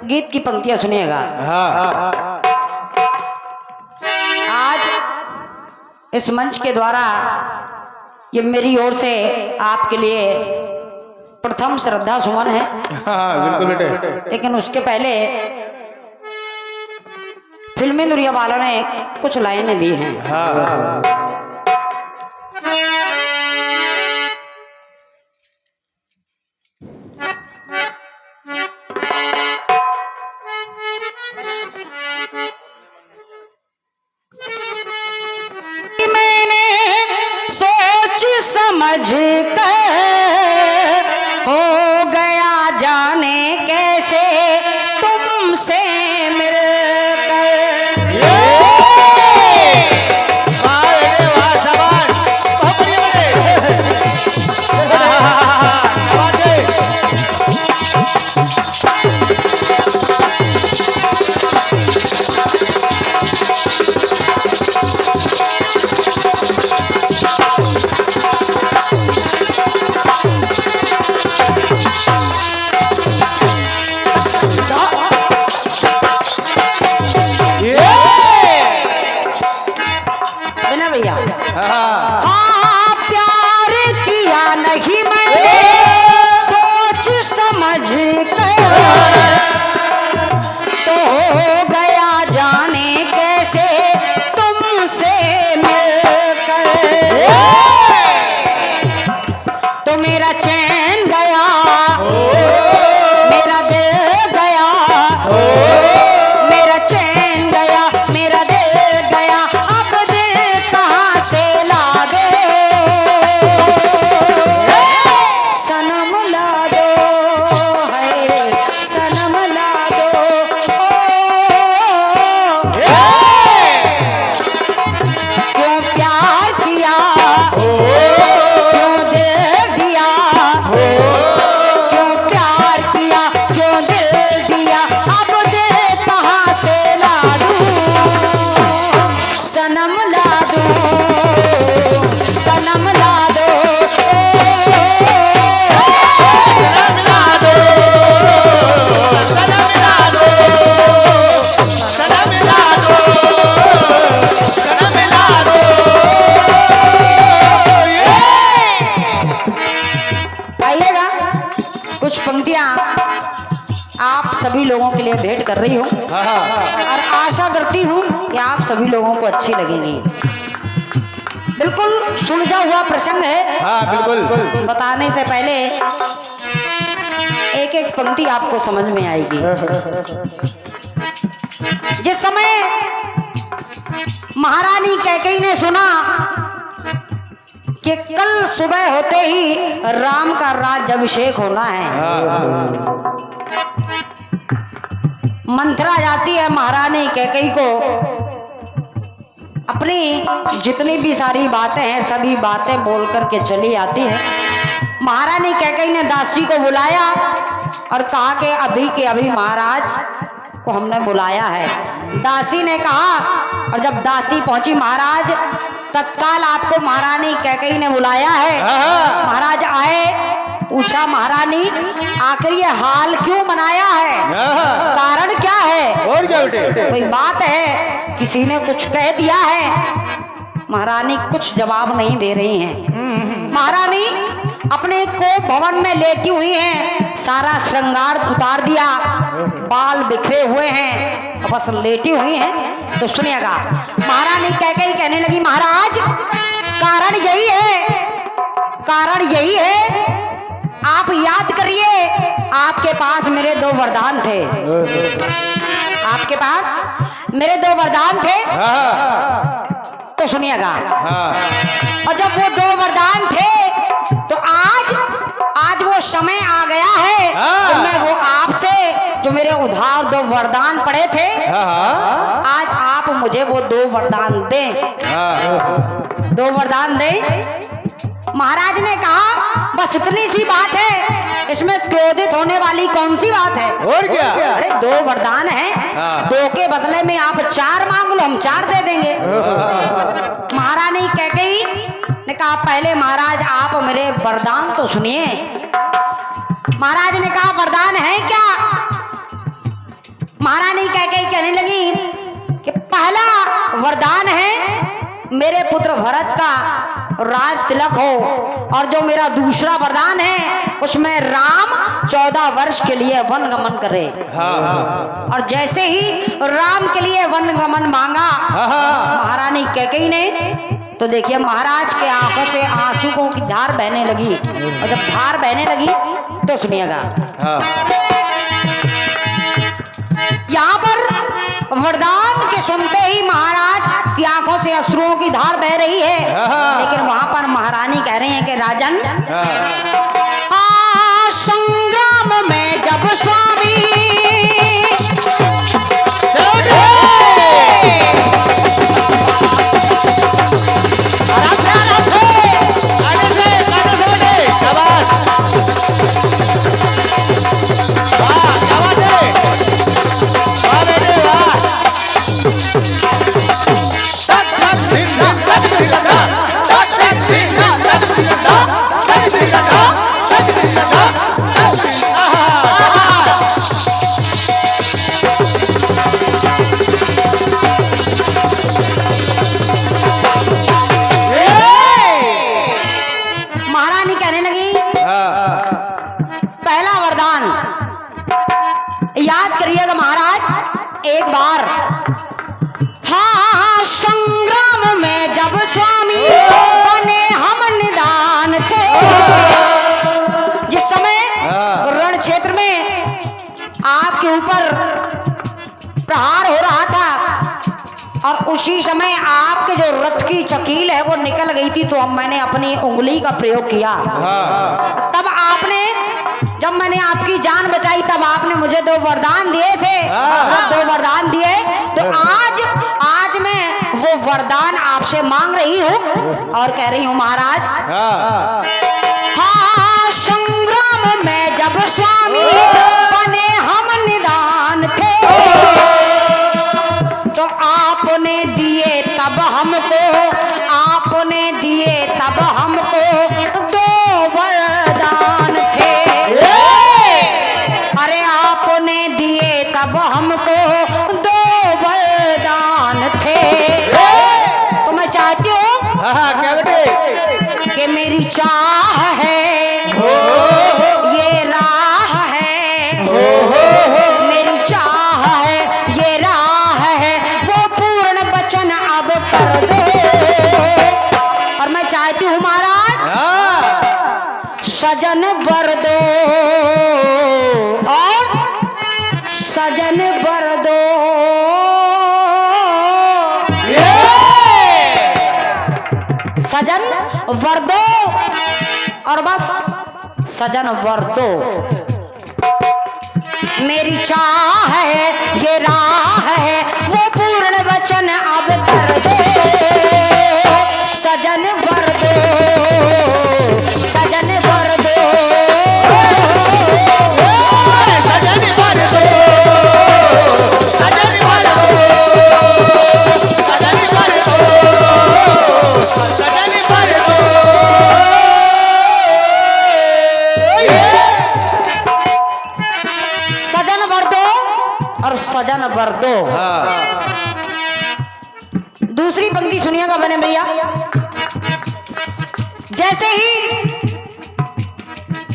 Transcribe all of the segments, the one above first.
गीत की पंक्तियां सुनिएगा। हाँ। आज इस मंच के द्वारा ये मेरी ओर से आपके लिए प्रथम श्रद्धा सुमन है। हाँ बिल्कुल बेटे। लेकिन उसके पहले फिल्मी दुनिया वालों ने कुछ लाइनें दी हैं। हाँ। मैंने सोच समझ कर हो गया जाने कैसे तुमसे भैया। हाँ प्यार किया नहीं मैंने सोच समझ कर तो हो गया जाने कैसे तुमसे मिलकर। तो मेरा चैन गया मेरा दिल गया मेरा चैन गया मेरा दिल गया अब दिल कहाँ से ला दे सनम ला दो है सनम ला दो क्यों प्यार किया क्यों दिल दिया क्यों प्यार किया क्यों दिल दिया अब दिल कहाँ से ला दूं सनम ला दो सनम ला दो सनम ला दो सनम ला दो सनम ला दो सनम ला दो। आइएगा कुछ पंक्तियां आप सभी लोगों के लिए भेंट कर रही हूँ और आशा करती हूँ कि आप सभी लोगों को अच्छी लगेगी। बिल्कुल सुलझा हुआ प्रसंग है। हाँ बिल्कुल। बताने से पहले एक एक पंक्ति आपको समझ में आएगी। जिस समय महारानी कैकेयी ने सुना कि कल सुबह होते ही राम का राज्याभिषेक होना है, मंथरा जाती है महारानी कैकेयी को अपनी जितनी भी सारी बातें हैं सभी बातें बोल करके चली आती है। महारानी कैकेयी ने दासी को बुलाया और कहा कि अभी के अभी महाराज को हमने बुलाया है। दासी ने कहा और जब दासी पहुंची महाराज तत्काल आपको महारानी कैकेयी ने बुलाया है। महाराज आए, पूछा महारानी आखिर ये हाल क्यों मनाया है, कारण क्या है, और क्या बेटे कोई बात है, किसी ने कुछ कह दिया है। महारानी कुछ जवाब नहीं दे रही हैं। महारानी अपने को भवन में लेटी हुई हैं, सारा श्रृंगार उतार दिया, बाल बिखरे हुए हैं, बस लेटी हुई हैं। तो सुनिएगा महारानी कैकेयी कहने लगी महाराज कारण यही है, कारण यही है, आप याद करिए आपके पास मेरे दो वरदान थे, आपके पास मेरे दो वरदान थे। तो सुनिएगा और जब वो दो वरदान थे तो आज वो समय आ गया है तो मैं वो आपसे जो मेरे उधार दो वरदान पड़े थे आज आप मुझे वो दो वरदान दें, दो वरदान दें। महाराज ने कहा बस इतनी सी बात है, इसमें क्रोधित होने वाली कौन सी बात है, और क्या, अरे दो वरदान हैं, दो के बदले में आप चार मांग लो, हम चार दे देंगे। महारानी कैकेयी ने कहा पहले महाराज आप मेरे वरदान तो सुनिए। महाराज ने कहा वरदान है क्या? यही कहने लगी कि पहला वरदान है मेरे पुत्र भरत का राज तिलक हो, और जो मेरा दूसरा वरदान है उसमें राम 14 वर्ष के लिए वन गमन करे। और जैसे ही राम के लिए वन गमन मांगा महारानी कैकेयी ने, तो देखिए महाराज के आंखों से आंसुओं की धार बहने लगी। और जब धार बहने लगी तो सुनिएगा, यहाँ पर वरदान के सुनते ही महाराज की आंखों से अश्रुओं की धार बह रही है, लेकिन वहां पर महारानी कह रही है कि राजन, संग्राम में जब स्वामी याद करिएगा महाराज एक बार, हाँ संग्राम में जब स्वामी बने हम निदान थे, जिस समय रण क्षेत्र में आपके ऊपर प्रहार हो रहा था और उसी समय आपके जो रथ की चकील है वो निकल गई थी, तो मैंने अपनी उंगली का प्रयोग किया। तब आपने, जब मैंने आपकी जान बचाई, तब आपने मुझे 2 वरदान दिए थे। 2 वरदान दिए, तो आज मैं वो वरदान आपसे मांग रही हूँ और कह रही हूँ महाराज, हाँ संग्राम में जब स्वामी बने हम निदान थे, तो आपने दिए तब हमको, आपने दिए तब हमको 2 वरदान थे। अरे आपने दिए तब हमको 2 वरदान थे। तो मैं चाहती हूँ क्या बेटे कि मेरी चाह है ये राह है, मेरी चाह है ये राह है, वो पूर्ण वचन अब कर दो। और मैं चाहती हूँ महाराज सजन वर दो, और सजन वर दो, सजन वर दो, और बस सजन वर दो। मेरी चाह है ये राह है, वो पूर्ण वचन अब कर दो। सजन वर दो, सजन वर दो, सजन वर दो, सजन वर दो, सजन वर दो, सजन वर दो। सजन वर दो और सजन वर दो। दूसरी पंक्ति सुनिएगा बने भैया, जैसे ही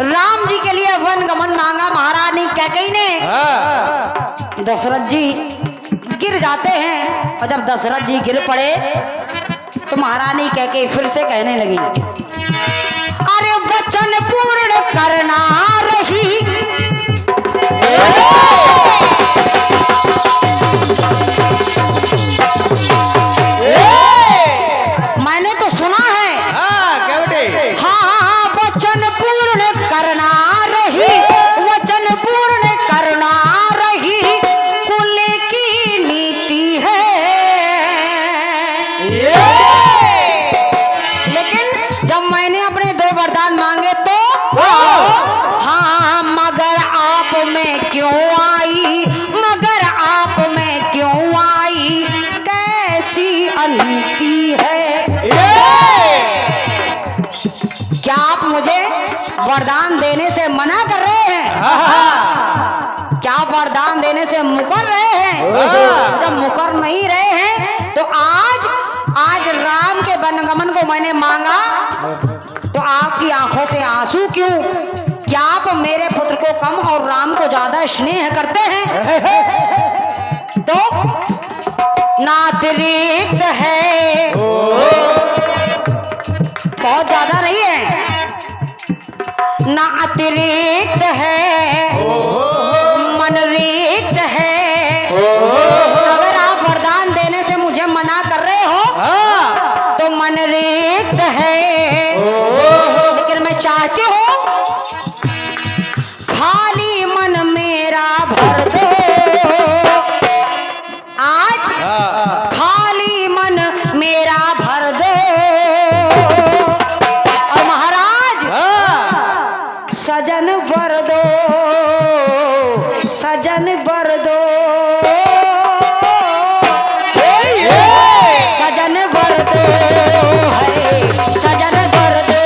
राम जी के लिए वन गमन मांगा महारानी कैकेयी ने, दशरथ जी गिर जाते हैं, और जब दशरथ जी गिर पड़े तो महारानी कैकेयी फिर से कहने लगी, अरे वचन पूर्ण करना रही, मैंने तो सुना है क्या बेटे हाँ वचन पूर्ण करना रही, वचन पूर्ण करना रही कुल की नीति है। लेकिन जब मैंने अपने 2 वरदान मांगे तो हाँ मगर आप में क्यों आई, मगर आप में क्यों आई, कैसी अनीति है। क्या आप मुझे वरदान देने से मना कर रहे हैं? क्या आप वरदान देने से मुकर रहे हैं। जब मुकर नहीं रहे हैं तो आज राम के वनगमन को मैंने मांगा, तो आपकी आंखों से आंसू क्यों? क्या आप मेरे पुत्र को कम और राम को ज्यादा स्नेह करते हैं? तो नातिरिक्त है, बहुत ज्यादा नहीं है, ना अतिरिक्त है, मन रिक्त है। अगर आप वरदान देने से मुझे मना कर रहे हो तो मन रिक्त है, लेकिन मैं चाहती हूँ खाली मन मेरा भर दो। आज खाली मन मेरा भर दो। और महाराज सजन वर दो, सजन वर दो, सजन वर दो, हरे सजन वर दो,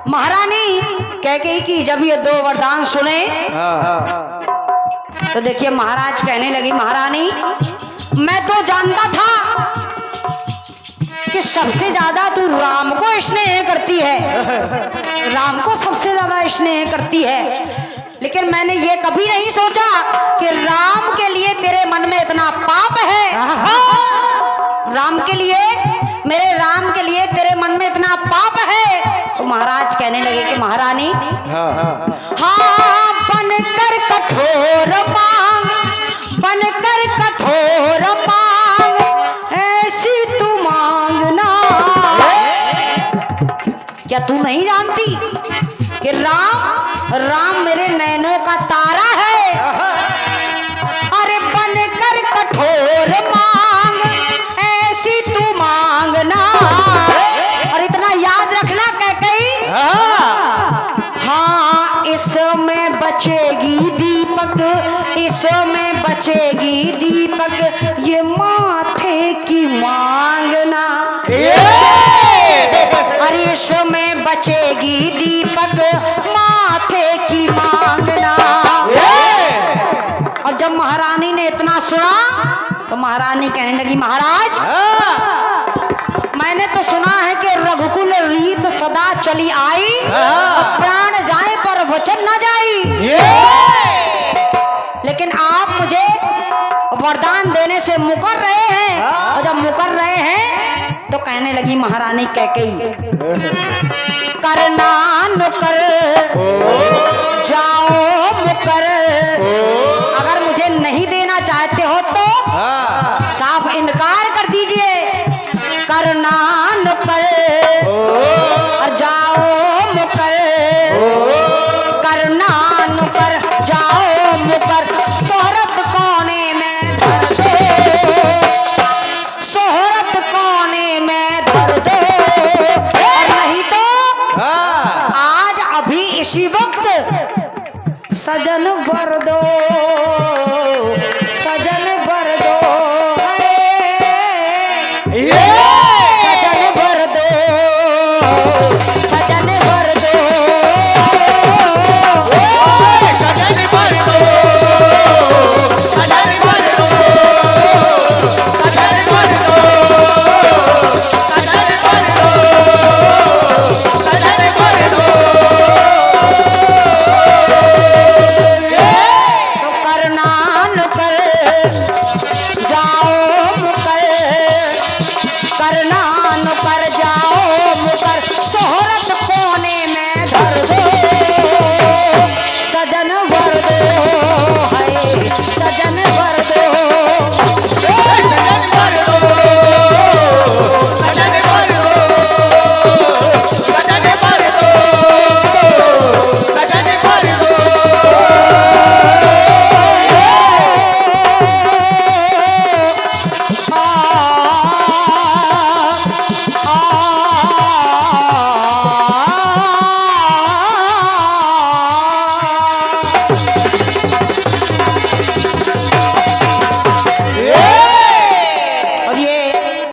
महारानी कैकेयी की जब ये दो वरदान सुने तो देखिए महाराज कहने लगी, महारानी मैं तो जानता था कि सबसे ज्यादा तू राम को स्नेह करती है, राम को सबसे ज्यादा स्नेह करती है, लेकिन मैंने ये कभी नहीं सोचा कि राम के लिए तेरे मन में इतना पाप है। राम के लिए, मेरे राम के लिए तेरे मन में इतना पाप है। तो महाराज कहने लगे कि महारानी हाँ बनकर कठोर मांग, बनकर कठोर मांग, ऐसी तू मांगना। क्या तू नहीं जानती कि राम मेरे नैनों का तारा है? अरे बनकर कठोर मांग, ऐसी तू मांगना। और इतना याद रखना कैकेयी, हाँ इसमें बचेगी दीपक, इसमें बचेगी दीपक, ये माथे की मांगना। अरे इसमें बचेगी दीपक, माथे की मांगना। और जब महारानी ने इतना सुना तो महारानी कहने लगी, महाराज मैंने तो सुना है कि रघुकुल रीत सदा चली आई, प्राण जाए पर वचन न जाई, लेकिन आप मुझे वरदान देने से मुकर रहे हैं। और जब मुकर रहे हैं तो कहने लगी महारानी कैकेयी, करना नुकर जाओ मुकर, अगर मुझे नहीं देना चाहते हो तो साफ इनकार कर दीजिए। करना नुकर और जाओ मुकर, करना नुकर जाओ मुकर, शोहरत कोने में धर दो, शोहरत कोने में धर दो, और नहीं तो आज अभी इसी वक्त सजन वर दो।